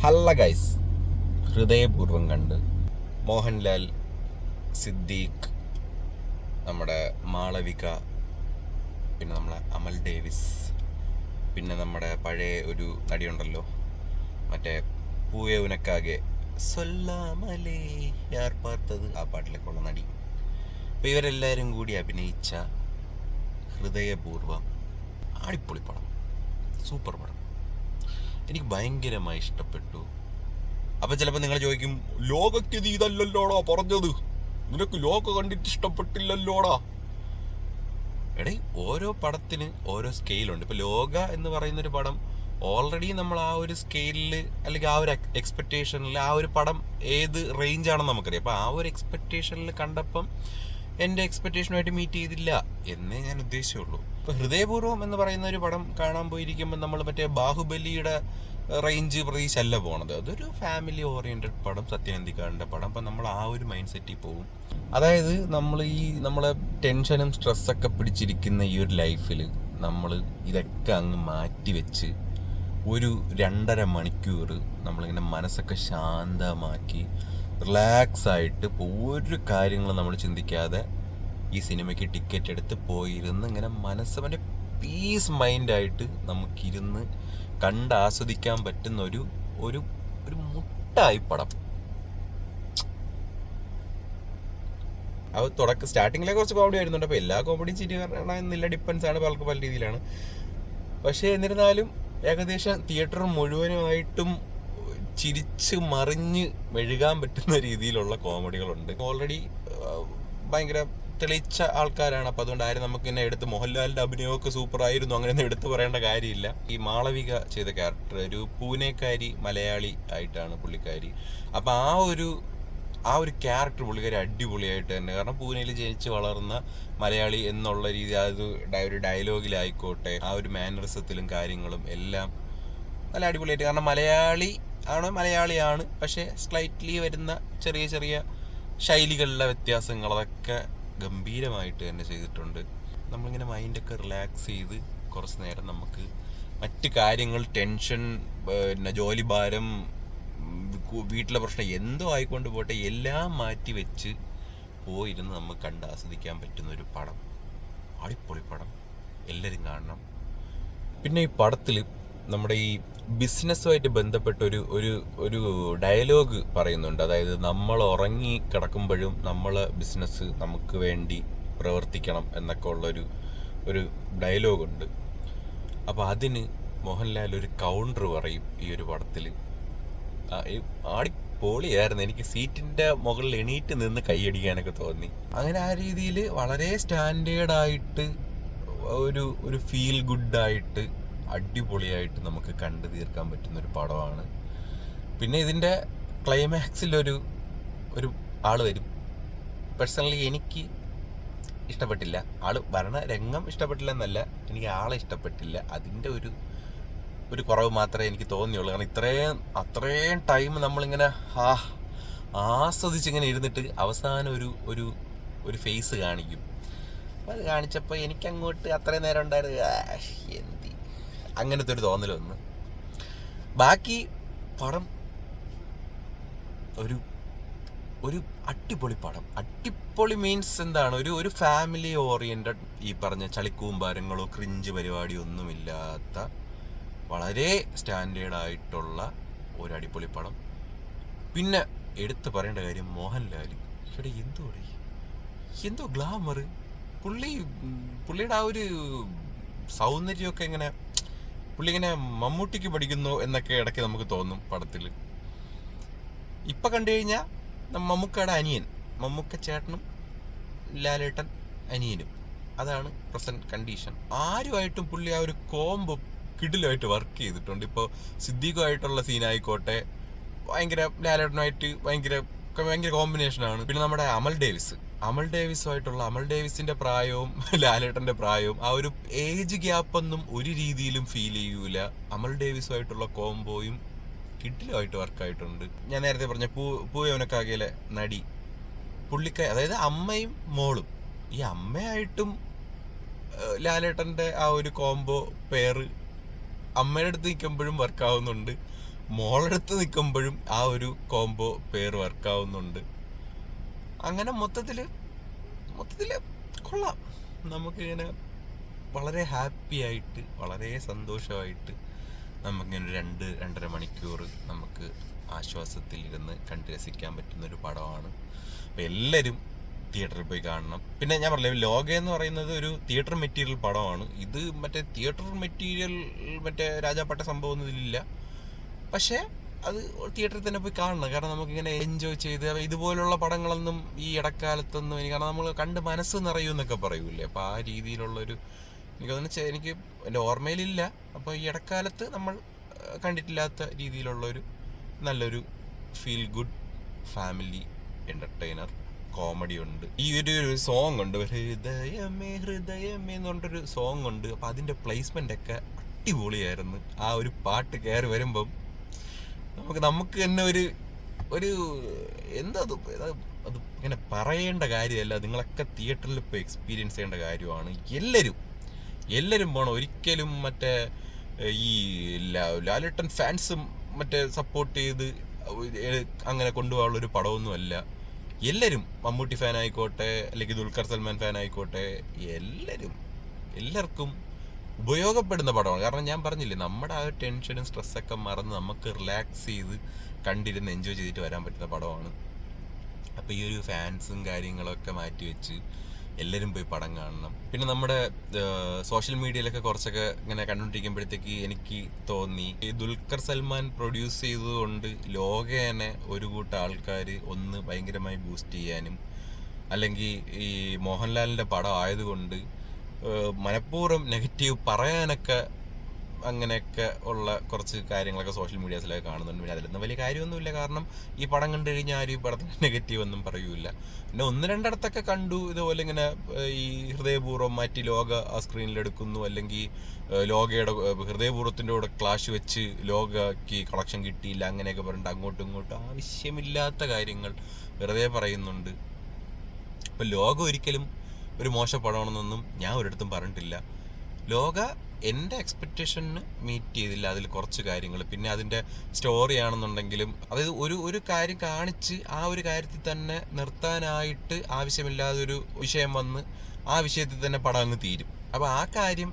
ഹല്ല guys, ഹൃദയപൂർവ്വം കണ്ട് മോഹൻലാൽ, സിദ്ദീഖ്, നമ്മുടെ മാളവിക, പിന്നെ നമ്മളെ അമൽ ഡേവിസ്, പിന്നെ നമ്മുടെ പഴയ ഒരു നടിയുണ്ടല്ലോ, മറ്റേ പൂവേ ഉനക്കാകെ സൊല്ലാമലേ യാർ പാർത്തത്, ആ പാട്ടിലേക്കുള്ള നടി. അപ്പോൾ ഇവരെല്ലാവരും കൂടി അഭിനയിച്ച ഹൃദയപൂർവ്വം ആടിപ്പൊളി പടം, സൂപ്പർ പടം. എനിക്ക് ഭയങ്കരമായി ഇഷ്ടപ്പെട്ടു. അപ്പം ചിലപ്പോൾ നിങ്ങൾ ചോദിക്കും, ലോകയ്ക്ക് ഇതല്ലല്ലോടാ പറഞ്ഞത്, നിനക്ക് ലോക കണ്ടിട്ട് ഇഷ്ടപ്പെട്ടില്ലല്ലോടാ. എടേ, ഓരോ പടത്തിന് ഓരോ സ്കെയിലുണ്ട്. ഇപ്പോൾ ലോക എന്ന് പറയുന്നൊരു പടം ഓൾറെഡി നമ്മൾ ആ ഒരു സ്കെയിലിൽ അല്ലെങ്കിൽ ആ ഒരു എക്സ്പെക്റ്റേഷനിൽ ആ ഒരു പടം ഏത് റേഞ്ചാണെന്ന് നമുക്കറിയാം. അപ്പോൾ ആ ഒരു എക്സ്പെക്റ്റേഷനിൽ കണ്ടപ്പം എൻ്റെ എക്സ്പെക്റ്റേഷനുമായിട്ട് മീറ്റ് ചെയ്തില്ല എന്നേ ഞാൻ ഉദ്ദേശിച്ചുള്ളൂ. ഇപ്പോൾ ഹൃദയപൂർവ്വം എന്ന് പറയുന്ന ഒരു പടം കാണാൻ പോയിരിക്കുമ്പോൾ നമ്മൾ മറ്റേ ബാഹുബലിയുടെ റേഞ്ച് പ്രതീക്ഷയല്ല പോണത്. അതൊരു ഫാമിലി ഓറിയൻറ്റഡ് പടം, സത്യനന്ദിക്കാടിൻ്റെ പടം. അപ്പം നമ്മൾ ആ ഒരു മൈൻഡ് സെറ്റിൽ പോകും. അതായത് നമ്മളെ ടെൻഷനും സ്ട്രെസ്സൊക്കെ പിടിച്ചിരിക്കുന്ന ഈ ഒരു ലൈഫിൽ നമ്മൾ ഇതൊക്കെ അങ്ങ് മാറ്റി വെച്ച് ഒരു 2.5 മണിക്കൂർ നമ്മളിങ്ങനെ മനസ്സൊക്കെ ശാന്തമാക്കി റിലാക്സ് ആയിട്ട് ഒരു കാര്യങ്ങളും നമ്മൾ ചിന്തിക്കാതെ ഈ സിനിമയ്ക്ക് ടിക്കറ്റ് എടുത്ത് പോയിരുന്ന് ഇങ്ങനെ മനസ്സവൻ്റെ പീസ് മൈൻഡായിട്ട് നമുക്കിരുന്ന് കണ്ടാസ്വദിക്കാൻ പറ്റുന്ന ഒരു ഒരു ഒരു മുട്ടായി പടം. അത് സ്റ്റാർട്ടിങ്ങിലെ കുറച്ച് കോമഡി വരുന്നുണ്ട്. അപ്പോൾ എല്ലാ കോമഡിയും ചിരി എന്നില്ല, ഡിപ്പെൻസ് ആണ്, പലർക്ക് പല രീതിയിലാണ്. പക്ഷേ എന്നിരുന്നാലും ഏകദേശം തിയേറ്റർ മുഴുവനുമായിട്ടും ചിരിച്ച് മറിഞ്ഞ് മെഴുകാൻ പറ്റുന്ന രീതിയിലുള്ള കോമഡികളുണ്ട്. ഓൾറെഡി ഭയങ്കര തെളിയിച്ച ആൾക്കാരാണ്. അപ്പോൾ അതുകൊണ്ട് ആരും നമുക്ക് തന്നെ എടുത്ത് മോഹൻലാലിൻ്റെ അഭിനയമൊക്കെ സൂപ്പറായിരുന്നു അങ്ങനെയൊന്നും എടുത്തു പറയേണ്ട കാര്യമില്ല. ഈ മാളവിക ചെയ്ത ക്യാരക്ടർ ഒരു പൂനെക്കാരി മലയാളി ആയിട്ടാണ് പുള്ളിക്കാരി. അപ്പോൾ ആ ഒരു ക്യാരക്ടർ പുള്ളിക്കാരി അടിപൊളിയായിട്ട് തന്നെ, കാരണം പൂനെയിൽ ജനിച്ച് വളർന്ന മലയാളി എന്നുള്ള രീതി, അത് ഒരു ഡയലോഗിലായിക്കോട്ടെ, ആ ഒരു മാനറിസത്തിലും കാര്യങ്ങളും എല്ലാം നല്ല അടിപൊളിയായിട്ട്. കാരണം മലയാളിയാണ്, പക്ഷേ സ്ലൈറ്റ്ലി വരുന്ന ചെറിയ ചെറിയ ശൈലികളിലെ വ്യത്യാസങ്ങൾ അതൊക്കെ ഗംഭീരമായിട്ട് തന്നെ ചെയ്തിട്ടുണ്ട്. നമ്മളിങ്ങനെ മൈൻഡൊക്കെ റിലാക്സ് ചെയ്ത് കുറച്ച് നേരം നമുക്ക് മറ്റ് കാര്യങ്ങൾ, ടെൻഷൻ, പിന്നെ ജോലി ഭാരം, വീട്ടിലെ പ്രശ്നം എന്തോ ആയിക്കൊണ്ട് പോട്ടെ, എല്ലാം മാറ്റി വെച്ച് പോയിരുന്ന് നമുക്ക് കണ്ട് ആസ്വദിക്കാൻ പറ്റുന്ന ഒരു പടം, അടിപൊളി പടം, എല്ലാവരും കാണണം. പിന്നെ ഈ പടത്തിൽ നമ്മുടെ ഈ ബിസിനസ്സുമായിട്ട് ബന്ധപ്പെട്ട ഒരു ഡയലോഗ് പറയുന്നുണ്ട്. അതായത് നമ്മൾ ഉറങ്ങി കിടക്കുമ്പോഴും നമ്മളെ ബിസിനസ് നമുക്ക് വേണ്ടി പ്രവർത്തിക്കണം എന്നൊക്കെ ഒരു ഡയലോഗുണ്ട്. അപ്പോൾ അതിന് മോഹൻലാൽ ഒരു കൗണ്ടർ പറയും ഈ ഒരു പടത്തിൽ. ആടിപ്പൊളിയായിരുന്നു. എനിക്ക് സീറ്റിൻ്റെ മുകളിൽ എണീറ്റ് നിന്ന് കൈയടിക്കാനൊക്കെ തോന്നി. അങ്ങനെ ആ രീതിയിൽ വളരെ സ്റ്റാൻഡേർഡായിട്ട് ഒരു ഫീൽ ഗുഡായിട്ട് അടിപൊളിയായിട്ട് നമുക്ക് കണ്ടു തീർക്കാൻ പറ്റുന്നൊരു പടമാണ്. പിന്നെ ഇതിൻ്റെ ക്ലൈമാക്സിൽ ഒരു ആൾ വരും. പേഴ്സണലി എനിക്ക് ഇഷ്ടപ്പെട്ടില്ല. ആൾ ഭരണ രംഗം ഇഷ്ടപ്പെട്ടില്ല എന്നല്ല, എനിക്ക് ആളെ ഇഷ്ടപ്പെട്ടില്ല. അതിൻ്റെ ഒരു കുറവ് മാത്രമേ എനിക്ക് തോന്നിയുള്ളൂ. കാരണം അത്രയും ടൈം നമ്മളിങ്ങനെ ആസ്വദിച്ചിങ്ങനെ ഇരുന്നിട്ട് അവസാനം ഒരു ഫേസ് കാണിക്കും. അപ്പം അത് കാണിച്ചപ്പോൾ എനിക്കങ്ങോട്ട് അത്രയും നേരം ഉണ്ടായിരുന്നു അങ്ങനത്തെ ഒരു തോന്നൽ വന്ന്. ബാക്കി പടം ഒരു അടിപൊളി പടം. അടിപൊളി മീൻസ് എന്താണ്, ഒരു ഫാമിലി ഓറിയൻറ്റഡ്, ഈ പറഞ്ഞ ചളിക്കൂമ്പാരങ്ങളോ ക്രിഞ്ച് പരിപാടിയോ ഒന്നുമില്ലാത്ത വളരെ സ്റ്റാൻഡേർഡായിട്ടുള്ള ഒരു അടിപൊളി പടം. പിന്നെ എടുത്തു പറയേണ്ട കാര്യം, മോഹൻലാൽ ഇവിടെ എന്തോ ഗ്ലാമർ, പുള്ളിയുടെ ആ ഒരു സൗന്ദര്യമൊക്കെ പുള്ളി ഇങ്ങനെ മമ്മൂട്ടിക്ക് പഠിക്കുന്നു എന്നൊക്കെ ഇടയ്ക്ക് നമുക്ക് തോന്നും പടത്തിൽ. ഇപ്പം കണ്ടു കഴിഞ്ഞാൽ മമ്മൂക്കയുടെ അനിയൻ, മമ്മൂക്ക ചേട്ടനും ലാലേട്ടൻ അനിയനും, അതാണ് പ്രസന്റ് കണ്ടീഷൻ. ആരുമായിട്ടും പുള്ളി ആ ഒരു കോംബോ കിടിലായിട്ട് വർക്ക് ചെയ്തിട്ടുണ്ട്. ഇപ്പോൾ സിദ്ദീഖുമായിട്ടുള്ള സീനായിക്കോട്ടെ, ഭയങ്കര ലാലേട്ടനുമായിട്ട് ഭയങ്കര കോമ്പിനേഷനാണ്. പിന്നെ നമ്മുടെ അമൽ ഡേവിസുമായിട്ടുള്ള അമൽ ഡേവിസിന്റെ പ്രായവും ലാലേട്ടന്റെ പ്രായവും ആ ഒരു ഏജ് ഗ്യാപ്പൊന്നും ഒരു രീതിയിലും ഫീൽ ചെയ്യൂല. അമൽ ഡേവിസുമായിട്ടുള്ള കോംബോയും കിടിലമായിട്ട് വർക്കായിട്ടുണ്ട്. ഞാൻ നേരത്തെ പറഞ്ഞ പൂവേ ഉനക്കാകയിലെ നടി അതായത് അമ്മയും മോളും, ഈ അമ്മയായിട്ടും ലാലേട്ടന്റെ ആ ഒരു കോംബോ പെയർ അമ്മയുടെ അടുത്ത് നിൽക്കുമ്പോഴും വർക്കാവുന്നുണ്ട്, മോളെടുത്ത് നിൽക്കുമ്പോഴും ആ ഒരു കോംബോ പേര് വർക്കാവുന്നുണ്ട്. അങ്ങനെ മൊത്തത്തില് കൊള്ളാം. നമുക്കിങ്ങനെ വളരെ ഹാപ്പി ആയിട്ട് വളരെ സന്തോഷമായിട്ട് നമുക്കിങ്ങനെ 2-2.5 മണിക്കൂർ നമുക്ക് ആശ്വാസത്തിലിരുന്ന് കണ്ട് രസിക്കാൻ പറ്റുന്നൊരു പടമാണ്. അപ്പം എല്ലാവരും തിയേറ്ററിൽ പോയി കാണണം. പിന്നെ ഞാൻ പറഞ്ഞില്ല, ലോക എന്ന് പറയുന്നത് ഒരു തിയേറ്റർ മെറ്റീരിയൽ പടമാണ്. ഇത് മറ്റേ തിയേറ്റർ മെറ്റീരിയൽ മറ്റേ രാജാപ്പെട്ട സംഭവമൊന്നും ഇതിലില്ല. പക്ഷേ അത് തിയേറ്ററിൽ തന്നെ പോയി കാണണം. കാരണം നമുക്കിങ്ങനെ എൻജോയ് ചെയ്ത് ഇതുപോലുള്ള പടങ്ങളൊന്നും ഈ ഇടക്കാലത്തൊന്നും കാരണം നമ്മൾ കണ്ട് മനസ്സ് നിറയുമെന്നൊക്കെ പറയൂലേ. അപ്പോൾ ആ രീതിയിലുള്ളൊരു എനിക്ക് എൻ്റെ ഓർമ്മയിലില്ല. അപ്പോൾ ഈ ഇടക്കാലത്ത് നമ്മൾ കണ്ടിട്ടില്ലാത്ത രീതിയിലുള്ളൊരു നല്ലൊരു feel good family entertainer comedy ഉണ്ട്. ഈ ഒരു സോങ് ഉണ്ട്, ഹൃദയമേ ഹൃദയമേ എന്ന് പറഞ്ഞൊരു സോങ് ഉണ്ട്. അപ്പോൾ അതിൻ്റെ പ്ലേസ്മെൻ്റ് ഒക്കെ അടിപൊളിയായിരുന്നു. ആ ഒരു പാട്ട് കയറി വരുമ്പം നമുക്ക് തന്നെ ഒരു എന്താ അത് ഇങ്ങനെ പറയേണ്ട കാര്യമല്ല. നിങ്ങളൊക്കെ തിയേറ്ററിൽ ഇപ്പോൾ എക്സ്പീരിയൻസ് ചെയ്യേണ്ട കാര്യമാണ്. എല്ലാവരും പോകണം. ഒരിക്കലും മറ്റേ ഈ ലാലേട്ടൻ ഫാൻസും മറ്റേ സപ്പോർട്ട് ചെയ്ത് അങ്ങനെ കൊണ്ടുപോകാനുള്ളൊരു പടമൊന്നുമല്ല. എല്ലാവരും മമ്മൂട്ടി ഫാൻ ആയിക്കോട്ടെ, അല്ലെങ്കിൽ ദുൽഖർ സൽമാൻ ഫാൻ ആയിക്കോട്ടെ, എല്ലാവർക്കും ഉപയോഗപ്പെടുന്ന പടമാണ്. കാരണം ഞാൻ പറഞ്ഞില്ലേ, നമ്മുടെ ആ ടെൻഷനും സ്ട്രെസ്സൊക്കെ മറന്ന് നമുക്ക് റിലാക്സ് ചെയ്ത് കണ്ടിരുന്ന് എൻജോയ് ചെയ്തിട്ട് വരാൻ പറ്റുന്ന പടമാണ്. അപ്പോൾ ഈ ഒരു ഫാൻസും കാര്യങ്ങളൊക്കെ മാറ്റി വെച്ച് എല്ലാവരും പോയി പടം കാണണം. പിന്നെ നമ്മുടെ സോഷ്യൽ മീഡിയയിലൊക്കെ കുറച്ചൊക്കെ ഇങ്ങനെ കണ്ടുകൊണ്ടിരിക്കുമ്പോഴത്തേക്ക് എനിക്ക് തോന്നി, ഈ ദുൽഖർ സൽമാൻ പ്രൊഡ്യൂസ് ചെയ്തതുകൊണ്ട് ലോകേനെ ഒരു കൂട്ടം ആൾക്കാർ ഒന്ന് ഭയങ്കരമായി ബൂസ്റ്റ് ചെയ്യാനും, അല്ലെങ്കിൽ ഈ മോഹൻലാലിൻ്റെ പടം ആയതുകൊണ്ട് മനഃപൂർവ്വം നെഗറ്റീവ് പറയാനൊക്കെ അങ്ങനെയൊക്കെ ഉള്ള കുറച്ച് കാര്യങ്ങളൊക്കെ സോഷ്യൽ മീഡിയാസിലൊക്കെ കാണുന്നുണ്ട്. പിന്നെ അതിലൊന്നും വലിയ കാര്യമൊന്നുമില്ല. കാരണം ഈ പടം കണ്ടു കഴിഞ്ഞാൽ ആരും ഈ പടത്തിന് നെഗറ്റീവ് ഒന്നും പറയൂല. പിന്നെ 1-2 കണ്ടു ഇതുപോലെ ഇങ്ങനെ ഈ ഹൃദയപൂർവ്വം മാറ്റി ലോക ആ സ്ക്രീനിലെടുക്കുന്നു, അല്ലെങ്കിൽ ലോകയുടെ ഹൃദയപൂർവ്വത്തിൻ്റെ കൂടെ ക്ലാഷ് വെച്ച് ലോകയ്ക്ക് കളക്ഷൻ കിട്ടിയില്ല, അങ്ങനെയൊക്കെ പറഞ്ഞിട്ട് അങ്ങോട്ടും ഇങ്ങോട്ടും ആവശ്യമില്ലാത്ത കാര്യങ്ങൾ വെറുതെ പറയുന്നുണ്ട്. ഇപ്പം ലോക ഒരിക്കലും ഒരു മോശപ്പടമാണെന്നൊന്നും ഞാൻ ഒരിടത്തും പറഞ്ഞിട്ടില്ല. ലോക എൻ്റെ എക്സ്പെക്റ്റേഷന് മീറ്റ് ചെയ്തില്ല അതിൽ കുറച്ച് കാര്യങ്ങൾ. പിന്നെ അതിൻ്റെ സ്റ്റോറി ആണെന്നുണ്ടെങ്കിലും അതായത് ഒരു കാര്യം കാണിച്ച് ആ ഒരു കാര്യത്തിൽ തന്നെ നിർത്താനായിട്ട് ആവശ്യമില്ലാതൊരു വിഷയം വന്ന് ആ വിഷയത്തിൽ തന്നെ പടം അങ്ങ് തീരും. അപ്പോൾ ആ കാര്യം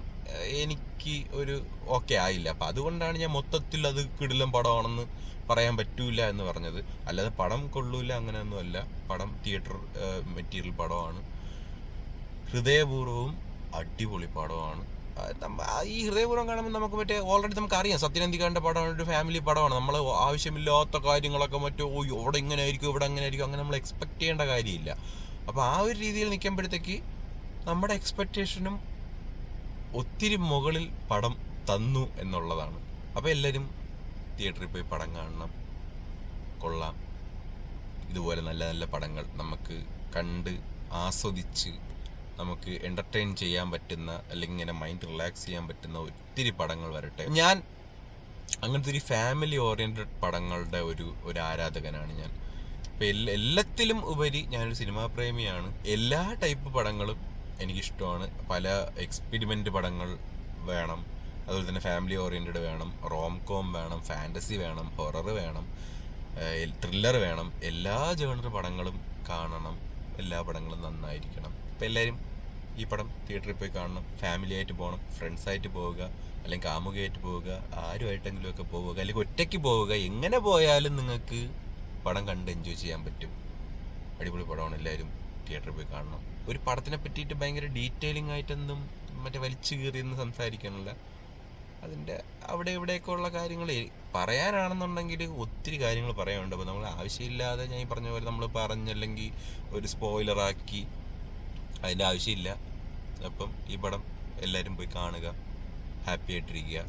എനിക്ക് ഒരു ഓക്കെ ആയില്ല. അപ്പം അതുകൊണ്ടാണ് ഞാൻ മൊത്തത്തിൽ അത് കിടിലം പടമാണെന്ന് പറയാൻ പറ്റൂല എന്ന് പറഞ്ഞത്. അല്ലാതെ പടം കൊള്ളൂല അങ്ങനെയൊന്നുമല്ല. പടം തിയേറ്റർ മെറ്റീരിയൽ പടമാണ്. ഹൃദയപൂർവ്വവും അടിപൊളി പടമാണ്. ഈ ഹൃദയപൂർവ്വം കാണുമ്പോൾ നമുക്ക് മറ്റേ ഓൾറെഡി നമുക്ക് അറിയാം സത്യനന്ദിക്കാരൻ്റെ പടമാണ്, ഒരു ഫാമിലി പടമാണ്. നമ്മൾ ആവശ്യമില്ലാത്ത കാര്യങ്ങളൊക്കെ മറ്റേ ഇവിടെ ഇങ്ങനെ ആയിരിക്കും ഇവിടെ അങ്ങനെ ആയിരിക്കും അങ്ങനെ നമ്മൾ എക്സ്പെക്ട് ചെയ്യേണ്ട കാര്യമില്ല. അപ്പോൾ ആ ഒരു രീതിയിൽ നിൽക്കുമ്പോഴത്തേക്ക് നമ്മുടെ എക്സ്പെക്റ്റേഷനും ഒത്തിരി മുകളിൽ പടം തന്നു എന്നുള്ളതാണ്. അപ്പോൾ എല്ലാവരും തിയേറ്ററിൽ പോയി പടം കാണണം. കൊള്ളാം. ഇതുപോലെ നല്ല നല്ല പടങ്ങൾ നമുക്ക് കണ്ട് ആസ്വദിച്ച് നമുക്ക് എൻ്റർടൈൻ ചെയ്യാൻ പറ്റുന്ന, അല്ലെങ്കിൽ ഇങ്ങനെ മൈൻഡ് റിലാക്സ് ചെയ്യാൻ പറ്റുന്ന ഒത്തിരി പടങ്ങൾ വരട്ടെ. ഞാൻ അങ്ങനത്തെ ഒരു ഫാമിലി ഓറിയൻറ്റഡ് പടങ്ങളുടെ ഒരു ആരാധകനാണ് ഞാൻ. ഇപ്പം എല്ലാത്തിലും ഉപരി ഞാനൊരു സിനിമാ പ്രേമിയാണ്. എല്ലാ ടൈപ്പ് പടങ്ങളും എനിക്കിഷ്ടമാണ്. പല എക്സ്പെരിമെൻ്റ് പടങ്ങൾ വേണം, അതുപോലെ തന്നെ ഫാമിലി ഓറിയൻറ്റഡ് വേണം, റോം കോം വേണം, ഫാൻറ്റസി വേണം, ഹൊറർ വേണം, ത്രില്ലർ വേണം. എല്ലാ ജേണർ പടങ്ങളും കാണണം. എല്ലാ പടങ്ങളും നന്നായിരിക്കണം. അപ്പോൾ എല്ലാവരും ഈ പടം തിയേറ്ററിൽ പോയി കാണണം. ഫാമിലി ആയിട്ട് പോകണം, ഫ്രണ്ട്സായിട്ട് പോവുക, അല്ലെങ്കിൽ കാമുകയായിട്ട് പോവുക, ആരുമായിട്ടെങ്കിലും ഒക്കെ പോവുക, അല്ലെങ്കിൽ ഒറ്റയ്ക്ക് പോവുക. എങ്ങനെ പോയാലും നിങ്ങൾക്ക് പടം കണ്ട് എൻജോയ് ചെയ്യാൻ പറ്റും. അടിപൊളി പടമാണ്. എല്ലാവരും തിയേറ്ററിൽ പോയി കാണണം. ഒരു പടത്തിനെ പറ്റിയിട്ട് ഭയങ്കര ഡീറ്റെയിലിംഗ് ആയിട്ടൊന്നും മറ്റേ വലിച്ചു കീറിയൊന്നും സംസാരിക്കാനില്ല. അതിൻ്റെ അവിടെ ഇവിടെയൊക്കെ ഉള്ള കാര്യങ്ങൾ പറയാനാണെന്നുണ്ടെങ്കിൽ ഒത്തിരി കാര്യങ്ങൾ പറയാനുണ്ട്. അപ്പോൾ നമ്മൾ ആവശ്യമില്ലാതെ ഞാൻ ഈ പറഞ്ഞ പോലെ നമ്മൾ പറഞ്ഞല്ലെങ്കിൽ ഒരു സ്പോയിലറാക്കി അതിൻ്റെ ആവശ്യമില്ല. അപ്പം ഈ പടം എല്ലാവരും പോയി കാണുക, ഹാപ്പി ആയിട്ടിരിക്കുക.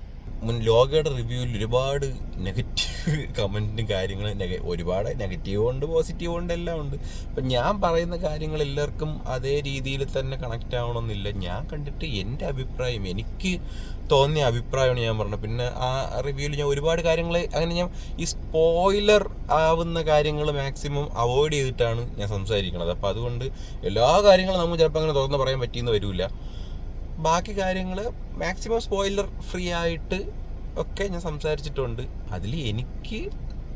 ലോകയുടെ റിവ്യൂവിൽ ഒരുപാട് നെഗറ്റീവ് കമൻറ്റും കാര്യങ്ങളും ഒരുപാട് നെഗറ്റീവും ഉണ്ട് പോസിറ്റീവും ഉണ്ട് എല്ലാം ഉണ്ട്. അപ്പം ഞാൻ പറയുന്ന കാര്യങ്ങൾ എല്ലാവർക്കും അതേ രീതിയിൽ തന്നെ കണക്റ്റ് ആവണമെന്നില്ല. ഞാൻ കണ്ടിട്ട് എൻ്റെ അഭിപ്രായം, എനിക്ക് തോന്നിയ അഭിപ്രായമാണ് ഞാൻ പറഞ്ഞത്. പിന്നെ ആ റിവ്യൂവിൽ ഞാൻ ഒരുപാട് കാര്യങ്ങൾ അങ്ങനെ ഞാൻ ഈ സ്പോയിലർ ആവുന്ന കാര്യങ്ങൾ മാക്സിമം അവോയ്ഡ് ചെയ്തിട്ടാണ് ഞാൻ സംസാരിക്കുന്നത്. അപ്പോൾ അതുകൊണ്ട് എല്ലാ കാര്യങ്ങളും നമുക്ക് ചിലപ്പോൾ അങ്ങനെ തുറന്ന് പറയാൻ പറ്റിയെന്ന് വരില്ല. ബാക്കി കാര്യങ്ങൾ മാക്സിമം സ്പോയിലർ ഫ്രീ ആയിട്ട് ഒക്കെ ഞാൻ സംസാരിച്ചിട്ടുണ്ട്. അതിൽ എനിക്ക്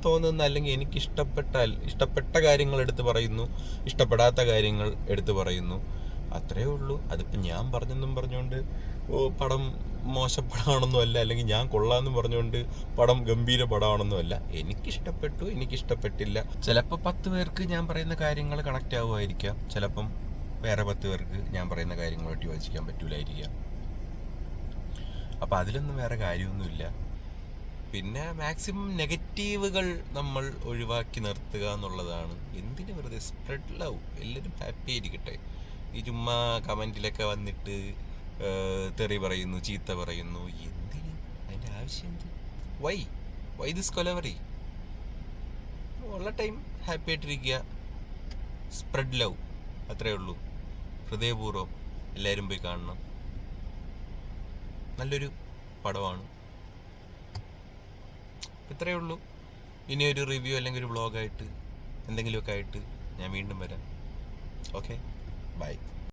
തോന്നുന്ന അല്ലെങ്കിൽ എനിക്ക് ഇഷ്ടപ്പെട്ട കാര്യങ്ങൾ എടുത്ത് പറയുന്നു, ഇഷ്ടപ്പെടാത്ത കാര്യങ്ങൾ എടുത്ത് പറയുന്നു, അത്രേ ഉള്ളൂ. അതിപ്പോൾ ഞാൻ പറഞ്ഞെന്നും പറഞ്ഞുകൊണ്ട് പടം മോശപ്പടമാണെന്നും അല്ല, അല്ലെങ്കിൽ ഞാൻ കൊള്ളാമെന്നും പറഞ്ഞുകൊണ്ട് പടം ഗംഭീര പടമാണെന്നും അല്ല. എനിക്കിഷ്ടപ്പെട്ടു, എനിക്കിഷ്ടപ്പെട്ടില്ല. ചിലപ്പോൾ 10 പേർക്ക് ഞാൻ പറയുന്ന കാര്യങ്ങൾ കണക്റ്റ് ആവുമായിരിക്കാം, ചിലപ്പം വേറെ 10 പേർക്ക് ഞാൻ പറയുന്ന കാര്യങ്ങളായിട്ട് യോജിക്കാൻ പറ്റൂലായിരിക്കാം. അപ്പം അതിലൊന്നും വേറെ കാര്യമൊന്നുമില്ല. പിന്നെ മാക്സിമം നെഗറ്റീവുകൾ നമ്മൾ ഒഴിവാക്കി നിർത്തുക എന്നുള്ളതാണ്. എന്തിനു വെറുതെ സ്പ്രെഡ് ലവ്, എല്ലാവരും ഹാപ്പി ആയിരിക്കട്ടെ. ഈ ചുമ്മാ കമൻറ്റിലൊക്കെ വന്നിട്ട് തെറി പറയുന്നു, ചീത്ത പറയുന്നു, എന്തിന്? അതിൻ്റെ ആവശ്യം എന്ത്? Why this kolaveri? ഉള്ള ടൈം ഹാപ്പി ആയിട്ടിരിക്കുക, സ്പ്രെഡ് ലവ്, അത്രേ ഉള്ളൂ. ഹൃദയപൂർവ്വം എല്ലാവരും പോയി കാണണം. നല്ലൊരു പടമാണ്. ഇത്രയേ ഉള്ളൂ. ഇനി ഒരു റിവ്യൂ അല്ലെങ്കിൽ ഒരു വ്ളോഗായിട്ട് എന്തെങ്കിലുമൊക്കെ ആയിട്ട് ഞാൻ വീണ്ടും വരാം. Okay, by.